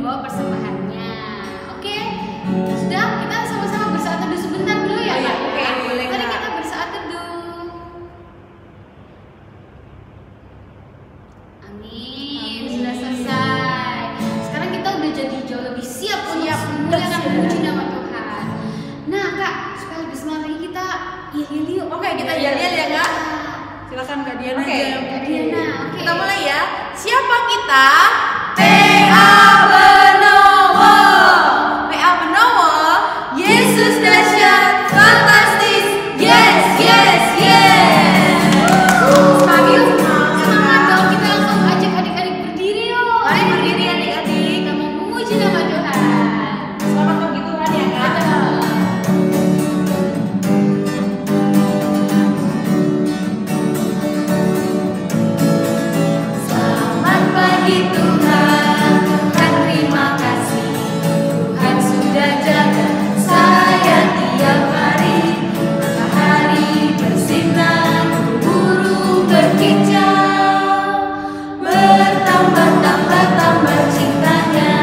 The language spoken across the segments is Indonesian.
membawa persembahannya. Oke, sudah, kita sama-sama bersaat teduh sebentar dulu ya, Kak? Oke, boleh, Mari Kak. kita bersaat teduh. Amin. Sudah selesai. Sekarang kita udah jadi jauh lebih siap untuk memuliakan memuji nama Tuhan. Nah, Kak, supaya lebih semangat lagi kita yel yuk. Oke, kita yel-yel ya, Kak. Silakan Kak Diana aja. Kak Diana, oke. Kita mulai ya. Siapa kita? PA Benowo. PA Benowo. Yesus dahsyat, fantastis. Yes, yes, yes. Semangat dong, kita langsung ajak adik-adik berdiri yuk. Mari berdiri adik-adik. Kita mau memuji nama Tuhan. Selamat pagi Tuhan ya, Kak. Selamat pagi Tuhan, Tuhan terima kasih. Tuhan sudah jaga saya tiap hari. Matahari bersinar, burung berkicau, bertambah cintanya.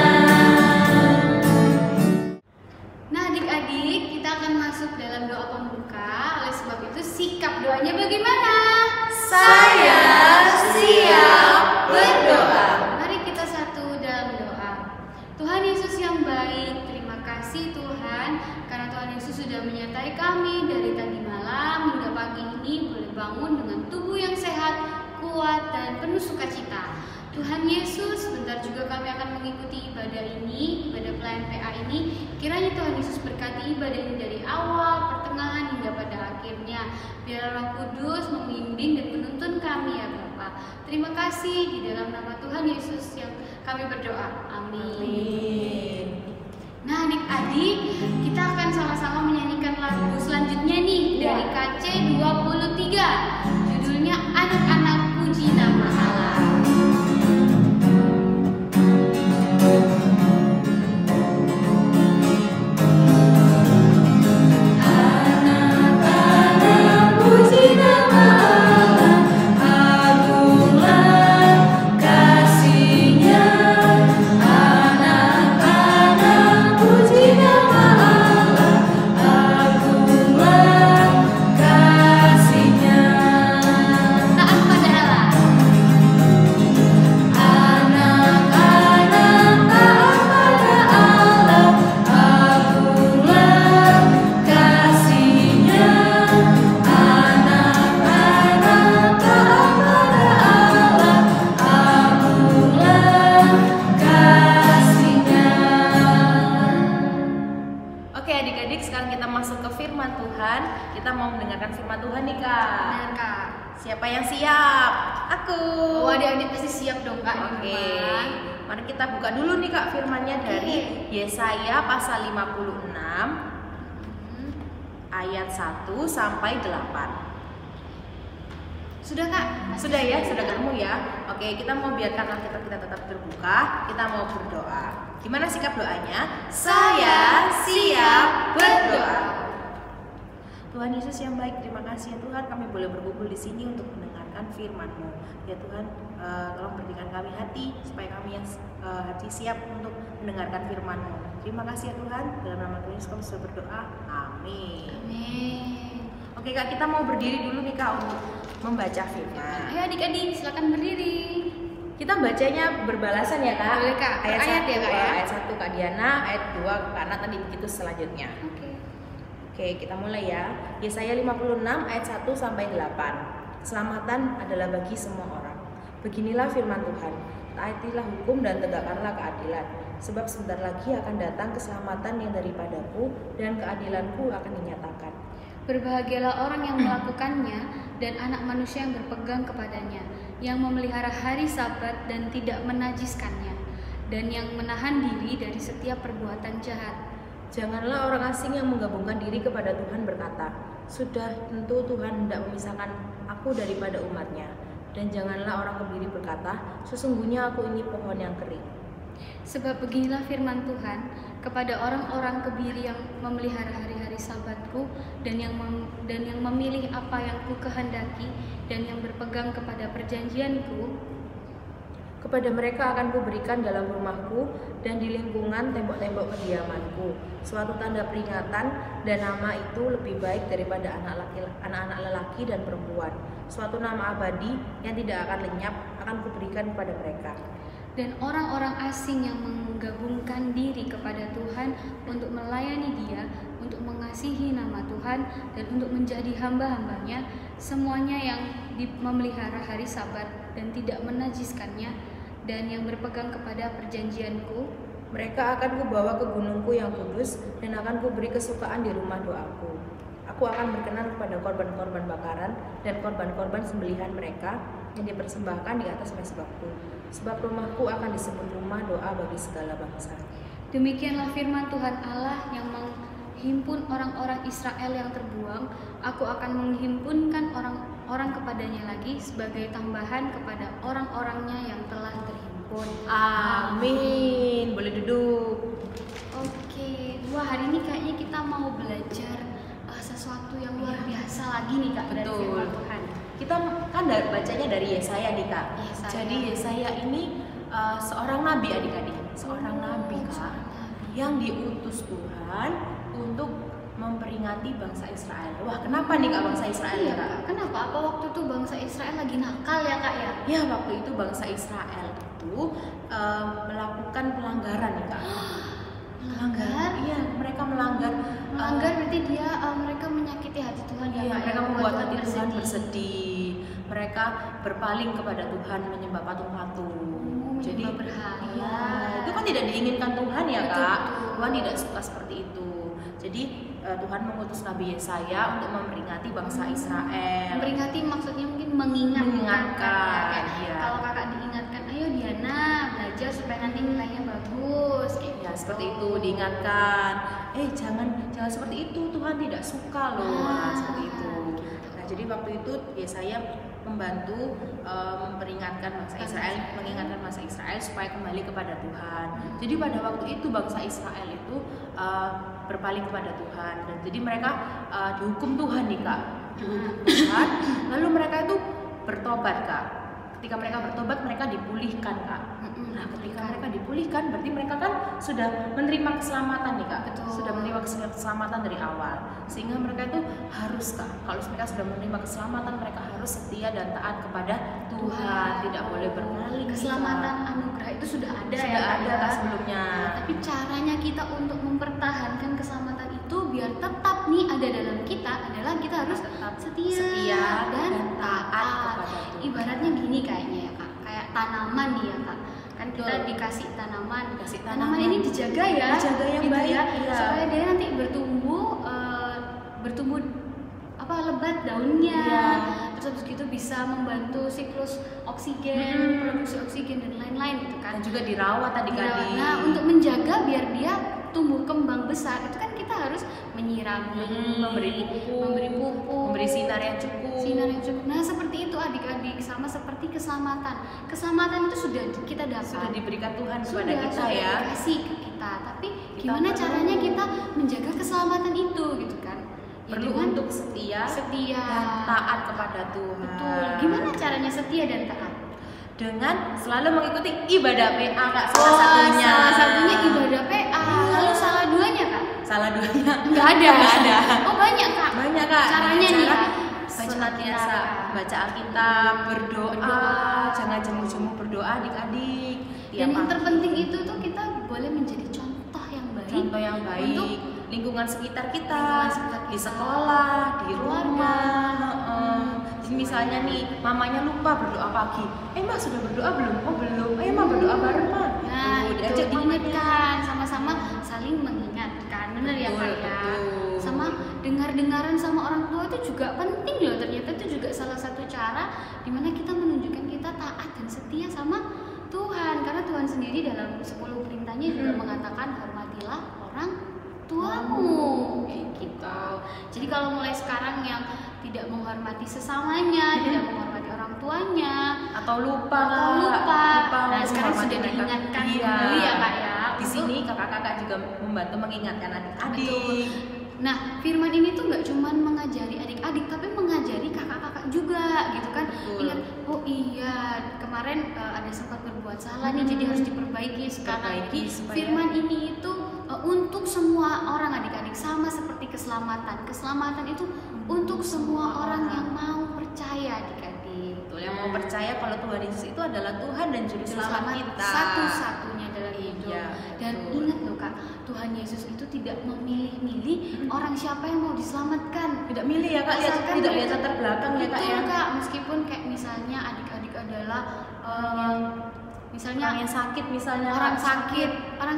Nah adik-adik, kita akan masuk dalam doa pembuka. Oleh sebab itu sikap doanya bagaimana? Saya siap berdoa. Mari kita satu dalam doa. Tuhan Yesus yang baik, terima kasih Tuhan karena Tuhan Yesus sudah menyertai kami dari tadi malam hingga pagi ini boleh bangun dengan tubuh yang sehat, kuat dan penuh sukacita. Tuhan Yesus, sebentar juga kami akan mengikuti ibadah ini, ibadah pelayan PA ini. Kiranya Tuhan Yesus berkati ibadah ini dari awal, pertengahan hingga pada akhirnya. Biar Roh Kudus membimbing dan menuntun kami ya Bapa. Terima kasih di dalam nama Tuhan Yesus yang kami berdoa. Amin. Nah adik-adik, kita akan sama-sama menyanyikan lagu selanjutnya nih dari KC 23. Judulnya Anak-anak Puji Nama Allah. Anak-anak puji nama Allah, agunglah kasih-Nya. Anak-anak puji nama Allah, agunglah kasih-Nya. Taat pada Allah. Anak-anak taat pada Allah, agunglah kasih-Nya. Anak-anak taat pada Allah, agunglah kasih-Nya. Oke adik-adik, sekarang kita masuk ke firman Tuhan. Kita mau mendengarkan firman Tuhan nih, Kak. Benar, Kak. Siapa yang siap? Aku. Oh, adik-adik pasti siap dong, Kak. di Oke. rumah. Mari kita buka dulu nih, Kak, firmannya dari Yesaya pasal 56 ayat 1 sampai 8. Sudah, Kak? Sudah ya, sudah ketemu ya. Oke, kita mau biarkan Alkitab kita tetap terbuka. Kita mau berdoa. Gimana sikap doanya? Saya siap berdoa. Tuhan Yesus yang baik, terima kasih ya Tuhan, kami boleh berkumpul di sini untuk mendengarkan firman-Mu. Ya Tuhan, tolong berikan kami hati supaya kami yang hati siap untuk mendengarkan firman-Mu. Terima kasih ya Tuhan, dalam nama Tuhan Yesus kami sudah berdoa. Amin. Amin. Oke Kak, kita mau berdiri dulu nih Kak untuk membaca firman. Ayo adik-adik, silakan berdiri. Kita bacanya berbalasan ya Kak. Boleh, Kak. Ayat Ayat 1 ya, Kak, ya? Ayat 1 Kak Diana, ayat 2 Kak Nat, tadi begitu selanjutnya. Oke, kita mulai ya. Yesaya 56 ayat 1 sampai 8. Keselamatan adalah bagi semua orang. Beginilah firman Tuhan. Taatilah hukum dan tegakkanlah keadilan. Sebab sebentar lagi akan datang keselamatan yang daripadaku dan keadilanku akan dinyatakan. Berbahagialah orang yang melakukannya dan anak manusia yang berpegang kepadanya, yang memelihara hari Sabat dan tidak menajiskannya, dan yang menahan diri dari setiap perbuatan jahat. Janganlah orang asing yang menggabungkan diri kepada Tuhan berkata, sudah tentu Tuhan hendak memisahkan aku daripada umatnya. Dan janganlah orang kebiri berkata, sesungguhnya aku ini pohon yang kering. Sebab beginilah firman Tuhan kepada orang-orang kebiri yang memelihara hari-hari Sabatku dan yang memilih apa yang ku kehendaki dan yang berpegang kepada perjanjianku. Kepada mereka akan kuberikan dalam rumahku dan di lingkungan tembok-tembok kediamanku suatu tanda peringatan, dan nama itu lebih baik daripada anak-anak lelaki dan perempuan. Suatu nama abadi yang tidak akan lenyap akan kuberikan kepada mereka. Dan orang-orang asing yang menggabungkan diri kepada Tuhan untuk melayani Dia, untuk mengasihi nama Tuhan, dan untuk menjadi hamba-hambanya, semuanya yang memelihara hari Sabat dan tidak menajiskannya, dan yang berpegang kepada perjanjianku, mereka akan kubawa ke gunungku yang kudus dan akan kuberi kesukaan di rumah doaku. Aku akan berkenan kepada korban-korban bakaran dan korban-korban sembelihan mereka yang dipersembahkan di atas mezbahku, sebab rumahku akan disebut rumah doa bagi segala bangsa. Demikianlah firman Tuhan Allah yang menghimpun orang-orang Israel yang terbuang. Aku akan menghimpunkan orang-orang kepadanya lagi sebagai tambahan kepada orang-orangnya yang telah terhimpun. Amin. Boleh duduk. Oke, wah hari ini kayaknya kita mau belajar sesuatu yang luar biasa lagi nih Kak. Betul. Dari firman Tuhan. Kita kan bacanya dari Yesaya nih Kak. Yesaya. Jadi Yesaya ini seorang nabi adik-adik, seorang nabi Kak, yang diutus Tuhan untuk memperingati bangsa Israel. Wah, kenapa nih Kak bangsa Israel ya Kak? Kenapa? Apa waktu itu bangsa Israel lagi nakal ya Kak ya? Ya, waktu itu bangsa Israel itu melakukan pelanggaran nih Kak. Melanggar? Iya, mereka melanggar. Melanggar berarti mereka menyakiti hati Tuhan ya Iya, Kak, mereka ya? membuat hati Tuhan bersedih. Mereka berpaling kepada Tuhan, menyembah patung-patung. Jadi berhala. Iya, itu kan tidak diinginkan Tuhan ya Betul, Kak. betul. Tuhan tidak suka seperti itu. Jadi Tuhan mengutus Nabi Yesaya untuk memperingati bangsa Israel. Memperingati maksudnya mungkin mengingatkan. Kayak iya. Kalau kakak diingatkan, ayo Diana belajar supaya nanti nilainya bagus. Kayak Ya, gitu. seperti itu diingatkan. Jangan seperti itu, Tuhan tidak suka loh. Nah, seperti itu. Nah, jadi waktu itu Yesaya membantu memperingatkan bangsa Israel, mengingatkan bangsa Israel supaya kembali kepada Tuhan. Jadi pada waktu itu bangsa Israel itu berpaling kepada Tuhan, dan jadi mereka dihukum Tuhan nih Kak, dihukum Tuhan. Lalu mereka itu bertobat Kak. Ketika mereka bertobat, mereka dipulihkan Kak. Nah, ketika mereka dipulihkan, berarti mereka kan sudah menerima keselamatan nih Kak. Betul. Sudah menerima keselamatan dari awal. Sehingga mereka itu harus Kak, kalau mereka sudah menerima keselamatan, mereka harus setia dan taat kepada Tuhan, tidak boleh berpaling. Keselamatan anugerah itu sudah ada Sudah ya Kak, ada ya? Kak sebelumnya. Nah, tapi caranya kita untuk mempertahankan keselamatan itu biar tetap nih ada dalam kita adalah kita harus Tetap setia dan taat kepada Tuhan. Ibaratnya gini kayaknya ya Kak, kayak tanaman nih ya Kak. Kan kita Betul. dikasih tanaman. Dikasih Tanaman tanaman. ini dijaga ya. Dijaga yang gitu baik, ya, iya. supaya dia nanti bertumbuh lebat daunnya. Iya. Terus habis gitu bisa membantu siklus oksigen, produksi oksigen dan lain-lain gitu kan. Dan juga dirawat adik-adik. Nah, untuk menjaga biar dia tumbuh kembang besar itu kan kita harus menyirami, memberi pupuk, memberi sinar yang cukup. Nah, seperti itu adik-adik, sama seperti keselamatan. Keselamatan itu sudah kita dapat. Sudah diberikan Tuhan kepada Sudah kita ya. dikasih ke kita. Tapi Kita gimana perlu- caranya kita menjaga keselamatan itu gitu kan? Ya Perlu dengan untuk setia setia dan taat kepada Tuhan. Betul. Gimana caranya setia dan taat? Dengan selalu mengikuti ibadah PA Kak, salah satunya. Salah satunya ibadah PA. Lalu salah duanya Kak? Salah duanya. Enggak ada. Nggak ada. Oh, banyak Kak. Banyak Kak. Caranya Dengan nih cara Kak. senantiasa baca Alkitab, berdoa, Berdoa. jangan jemu-jemu berdoa adik-adik. Dan Tiap yang pagi. terpenting itu tuh kita boleh menjadi contoh yang baik. Contoh yang baik, Untuk lingkungan sekitar kita, lingkungan sekitar di kita, sekolah, di keluarga. rumah. Jadi misalnya nih, mamanya lupa berdoa pagi. Mbak sudah berdoa belum? Oh belum. Mbak berdoa bareng Mbak. Nah, Tuh, itu diajak mamanya. diingatkan, sama-sama saling mengingatkan. Benar ya Kak Betul, ya? betul. Sama dengar-dengaran sama orang tua itu juga penting loh. Ternyata itu juga salah satu cara dimana kita menunjukkan kita taat dan setia sama Tuhan. Karena Tuhan sendiri dalam 10 perintahnya juga mengatakan hormatilah orang tuamu. Kayak gitu. Jadi kalau mulai sekarang yang tidak menghormati sesamanya, tidak menghormati orang tuanya, Atau lupa. lupa. Nah, untuk sekarang menghormati sudah mereka. diingatkan Iya. kembali ya Kak ya. Di Untuk- sini kakak-kakak juga membantu mengingatkan adik-adik. Betul. Nah, firman ini tuh nggak cuma mengajari adik-adik, tapi mengajari kakak-kakak juga gitu kan. Betul. Ingat, oh iya kemarin ada sempat berbuat salah nih, jadi harus diperbaiki sekarang. Jadi firman ini itu untuk semua orang adik-adik, sama seperti keselamatan. Keselamatan itu untuk semua orang yang mau percaya adik-adik. Betul, yang mau percaya kalau Tuhan Yesus itu adalah Tuhan dan Juru Selamat kita. Satu-satunya dalam hidup. Iya, Dan ingat loh Kak, Tuhan Yesus itu tidak memilih-milih orang siapa yang mau diselamatkan. Tidak milih ya Kak, tidak lihat latar belakang ya Kak ya. Betul Kak, meskipun kayak misalnya adik-adik adalah misalnya orang yang sakit, misalnya orang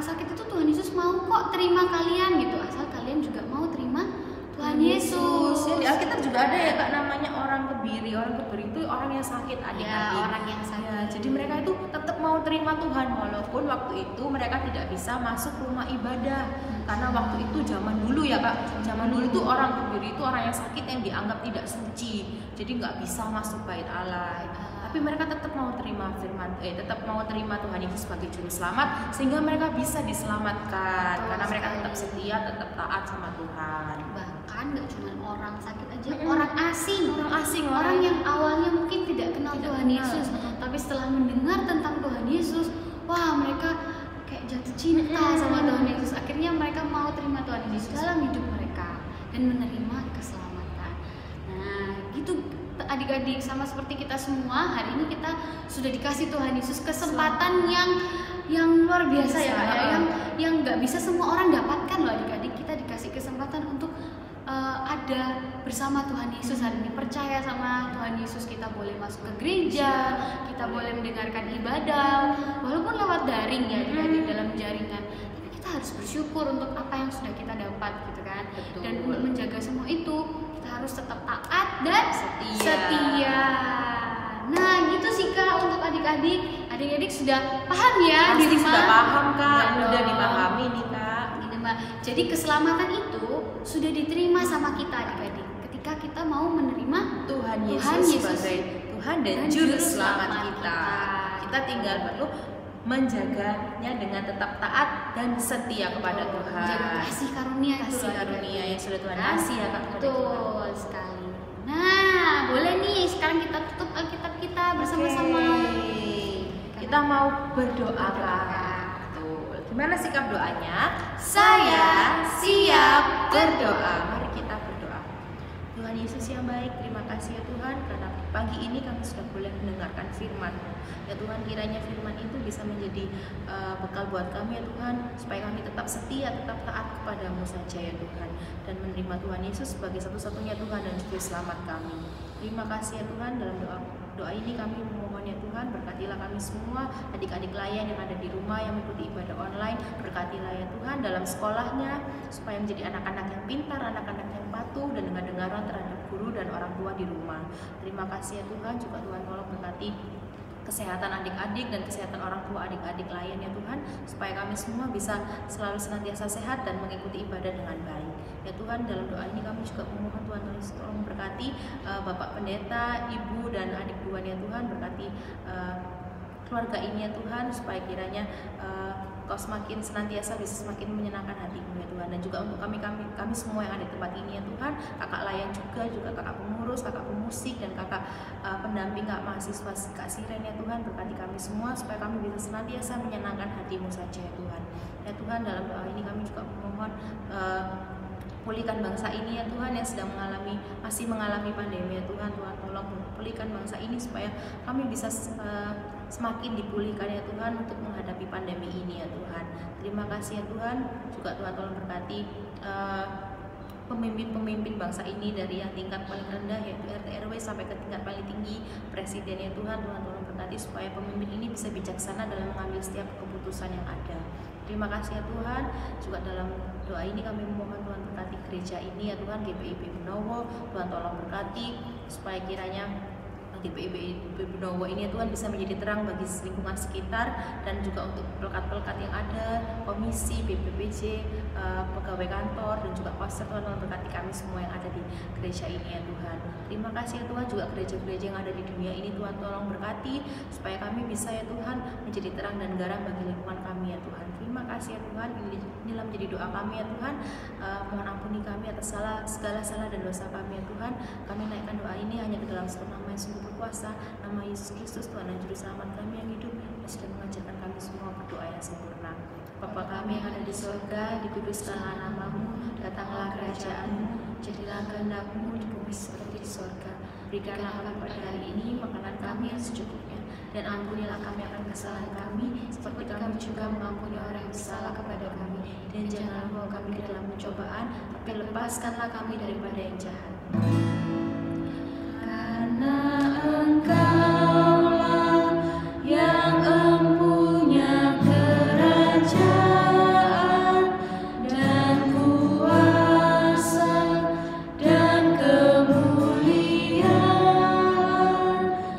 sakit itu Tuhan Yesus mau kok terima kalian gitu, asal kalian juga mau terima Tuhan Yesus. Ya, di Alkitab juga ada ya Kak, namanya orang kebiri. Orang kebiri itu orang yang sakit adik-adik. Ya, orang yang sakit. Ya, jadi mereka itu tetap mau terima Tuhan walaupun waktu itu mereka tidak bisa masuk rumah ibadah. Karena waktu itu zaman dulu ya Kak, zaman dulu itu orang kebiri itu orang yang sakit yang dianggap tidak suci. Jadi nggak bisa masuk bait Allah. Tapi mereka tetap mau terima tetap mau terima Tuhan Yesus sebagai juru selamat sehingga mereka bisa diselamatkan. Karena mereka tetap setia, tetap taat sama Tuhan. Bahkan nggak cuma orang sakit aja, orang asing, orang yang awalnya mungkin tidak kenal Tuhan Yesus, tapi setelah mendengar tentang Tuhan Yesus, wah mereka kayak jatuh cinta sama Tuhan Yesus. Akhirnya mereka mau terima Tuhan Yesus dalam hidup mereka dan menerima keselamatan. Nah, gitu adik-adik, sama seperti kita semua hari ini kita sudah dikasih Tuhan Yesus kesempatan yang luar biasa ya Kak, yang nggak bisa semua orang dapatkan loh adik-adik. Kita dikasih kesempatan untuk ada bersama Tuhan Yesus hari ini, percaya sama Tuhan Yesus. Kita boleh masuk ke gereja, kita boleh mendengarkan ibadah walaupun lewat daring ya adik-adik, dalam jaringan. Tapi kita harus bersyukur untuk apa yang sudah kita dapat gitu kan. Betul. Dan untuk menjaga semua itu kita harus tetap taat dan setia. Nah gitu sih Kak untuk adik-adik. Adik-adik sudah paham ya? Pasti sudah paham Kak, Ya, udah dong. dipahami nih Kak. Gitu, Mbak. Jadi keselamatan itu sudah diterima sama kita adik-adik ketika kita mau menerima Tuhan Yesus sebagai Tuhan dan Juru Selamat kita. Kita tinggal perlu menjaganya dengan tetap taat dan setia kepada Tuhan. Menjaga kasih karunia yang sudah Tuhan kasih ya Kak kepada kita. Betul sekali. Nah, boleh nih sekarang kita tutup Alkitab kita bersama-sama. Kita mau berdoa Kak. Betul. Gimana sikap doanya? Saya siap berdoa. Mari kita berdoa. Tuhan Yesus yang baik, terima kasih ya Tuhan karena pagi ini kami sudah boleh mendengarkan firman-Mu. Ya Tuhan, kiranya firman itu bisa menjadi bekal buat kami ya Tuhan, supaya kami tetap setia, tetap taat kepada-Mu saja ya Tuhan, dan menerima Tuhan Yesus sebagai satu-satunya Tuhan dan Juru Selamat kami. Terima kasih ya Tuhan, dalam doa ini kami memohon ya Tuhan, berkatilah kami semua, adik-adik layan yang ada di rumah yang mengikuti ibadah online, berkatilah ya Tuhan dalam sekolahnya, supaya menjadi anak-anak yang pintar, anak-anak yang patuh dan dengar-dengaran terhadap guru dan orang tua di rumah. Terima kasih ya Tuhan, juga Tuhan tolong berkati kesehatan adik-adik dan kesehatan orang tua adik-adik lain ya Tuhan, supaya kami semua bisa selalu senantiasa sehat dan mengikuti ibadah dengan baik. Ya Tuhan, dalam doa ini kami juga memohon Tuhan tolong berkati Bapak Pendeta, Ibu dan adik Tuhan ya Tuhan, berkati keluarga ini ya Tuhan, supaya kiranya Kau semakin senantiasa bisa semakin menyenangkan hati-Mu ya Tuhan. Dan juga untuk kami semua yang ada di tempat ini ya Tuhan, kakak layan juga kakak pengurus, kakak pemusik dan kakak pendamping kak mahasiswa Kak Siren ya Tuhan, berkati kami semua supaya kami bisa senantiasa menyenangkan hati-Mu saja ya Tuhan. Ya Tuhan, dalam doa ini kami juga memohon pulihkan bangsa ini ya Tuhan yang sedang masih mengalami pandemi ya Tuhan. Tuhan tolong pulihkan bangsa ini supaya kami bisa semakin dipulihkan ya Tuhan untuk menghadapi pandemi ini ya Tuhan. Terima kasih ya Tuhan. Juga Tuhan tolong berkati pemimpin-pemimpin bangsa ini dari yang tingkat paling rendah yaitu RT RW sampai ke tingkat paling tinggi presiden ya Tuhan. Tuhan tolong berkati supaya pemimpin ini bisa bijaksana dalam mengambil setiap keputusan yang ada. Terima kasih ya Tuhan. Juga dalam doa ini kami memohon Tuhan berkati gereja ini ya Tuhan, GPIB Benowo. Tuhan tolong berkati supaya kiranya GPIB Benowo ini ya Tuhan bisa menjadi terang bagi lingkungan sekitar, dan juga untuk pelekat-pelekat yang ada, komisi, BPPJ, pegawai kantor dan juga pastor. Tuhan tolong berkati kami semua yang ada di gereja ini ya Tuhan. Terima kasih ya Tuhan, juga gereja-gereja yang ada di dunia ini Tuhan tolong berkati supaya kami bisa ya Tuhan menjadi terang dan garam bagi lingkungan kami ya Tuhan. Terima kasih ya Tuhan, inilah menjadi doa kami ya Tuhan. Mohon ampuni kami atas segala salah dan dosa kami ya Tuhan. Kami naikkan doa ini hanya ke dalam dalam satu nama yang sungguh berkuasa, nama Yesus Kristus Tuhan dan Juru Selamat kami yang hidup, dan sudah mengajarkan kami semua berdoa yang sempurna. Bapa kami yang ada di sorga, dikuduskanlah namamu, datanglah kerajaanmu, jadilah kehendak-mu di bumi seperti di sorga. Berikanlah kami pada hari ini makanan kami yang secukupnya, dan ampunilah kami akan kesalahan kami, seperti kami juga mengampuni orang yang bersalah kepada kami. Dan janganlah membawa kami ke dalam pencobaan, tapi lepaskanlah kami daripada yang jahat. Karena Engkaulah yang empunya kerajaan dan kuasa dan kemuliaan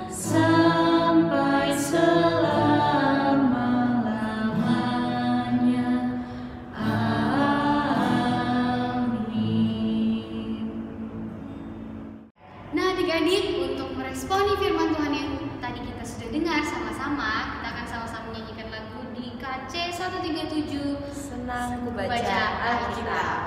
sampai selama-lamanya. Amin. Nah adik-adik, untuk meresponi firman Tuhan yang tadi kita sudah dengar sama-sama, kita akan sama-sama menyanyikan lagu di KC 137, Senang ku baca Baca Alkitab.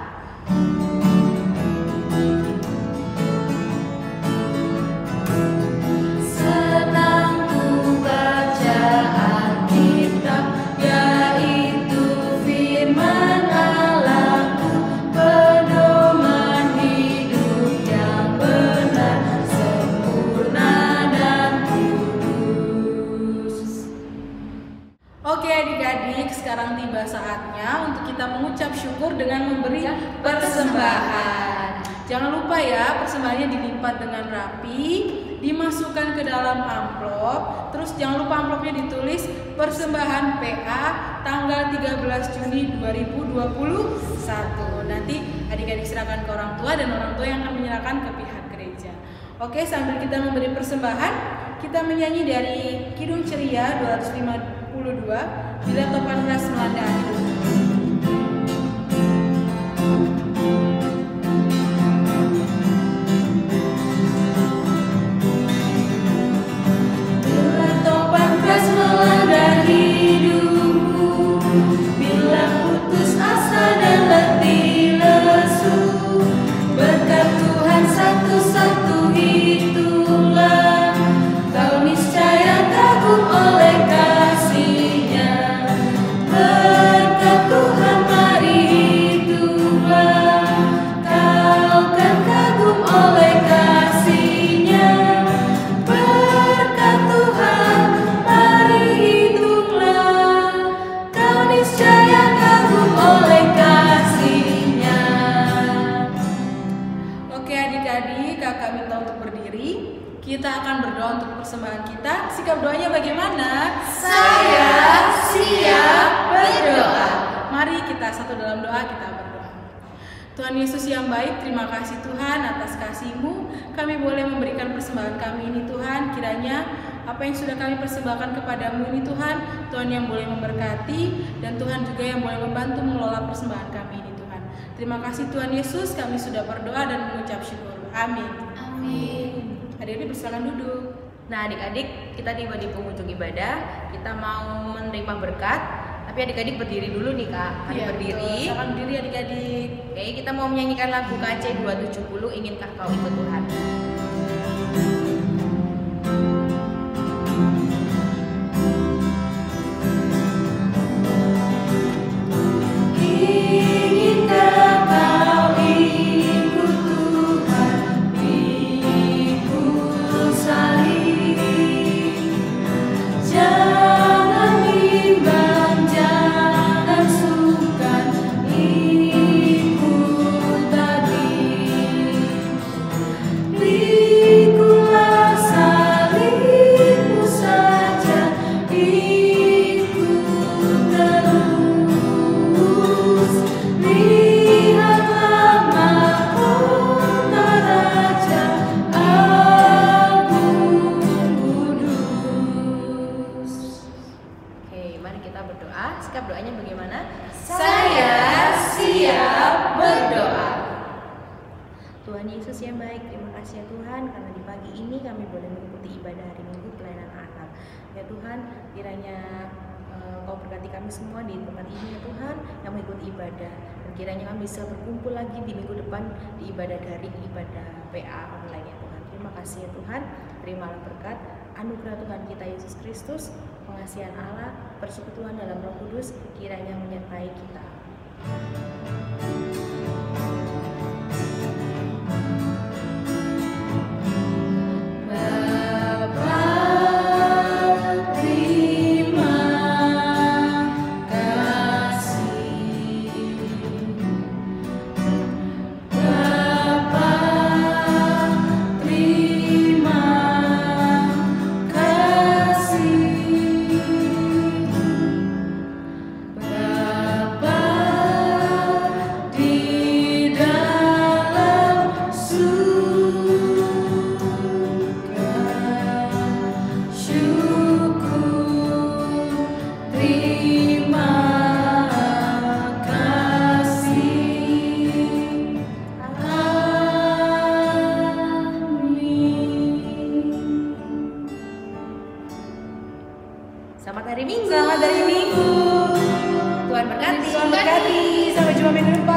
Senang ku baca Alkitab, yaitu firman Allah-Ku, pedoman hidup yang benar, sempurna dan kudus. Oke adik-adik, sekarang tiba saatnya untuk kita mengucap syukur dengan memberi persembahan. Jangan lupa ya, persembahannya dilipat dengan rapi, dimasukkan ke dalam amplop. Terus jangan lupa amplopnya ditulis persembahan PA tanggal 13 Juni 2021. Nanti adik-adik serahkan ke orang tua dan orang tua yang akan menyerahkan ke pihak gereja. Oke, sambil kita memberi persembahan, kita menyanyi dari Kidung Ceria 252, Bila Topan Ras Melanda Hidup. Bila topan keras melanda hidupku, bila putus asa dan letih lesu, berkat Tuhan satu-satu itulah, kau niscaya kagum oleh kasih-Nya. Berkat Tuhan mari hiduplah, kau kan kagum oleh kasih-Nya. Berkat Tuhan mari hiduplah, kau niscaya kagum oleh kasih-Nya. Oke adik-adik, kakak minta untuk berdiri. Kita akan berdoa untuk persembahan kita. Sikap doanya bagaimana? Saya siap berdoa. Mari kita satu dalam doa, kita berdoa. Tuhan Yesus yang baik, terima kasih Tuhan atas kasih-Mu. Kami boleh memberikan persembahan kami ini Tuhan. Kiranya apa yang sudah kami persembahkan kepadamu ini Tuhan, Tuhan yang boleh memberkati, dan Tuhan juga yang boleh membantu mengelola persembahan kami ini Tuhan. Terima kasih Tuhan Yesus, kami sudah berdoa dan mengucap syukur. Amin. Amin. Adik-adik bersilakan duduk. Nah adik-adik, kita tiba di penghujung ibadah, kita mau menerima berkat. Tapi adik-adik berdiri dulu nih Kak. Mari Iya, berdiri. betul. Silakan berdiri adik-adik. Oke, kita mau menyanyikan lagu KC 270, Inginkah Kau Ikut Tuhan. Inginkah kau ikut Tuhan, pikul salib, jangan bimbang, jangan sungkan, ikut tadi. Pikulah salibmu saja, ikut terus. Lihatlah mahkota Raja Agung Kudus. Oke, mari kita berdoa. Sikap doanya bagaimana? Saya siap berdoa. Tuhan Yesus yang baik, terima kasih ya Tuhan, karena di pagi ini kami boleh mengikuti ibadah hari Minggu pelayanan anak. Ya Tuhan, kiranya Kau berkati kami semua di tempat ini ya Tuhan, yang mengikuti ibadah. Dan kiranya kami bisa berkumpul lagi di minggu depan di ibadah daring, ibadah PA online ya Tuhan. Terima Terima kasih ya Tuhan, terimalah berkat anugerah Tuhan kita Yesus Kristus, pengasihan Allah, persekutuan dalam Roh Kudus kiranya menyertai kita. Selamat hari Minggu. Tuhan berkati. Tuhan berkati. Sampai jumpa minggu depan.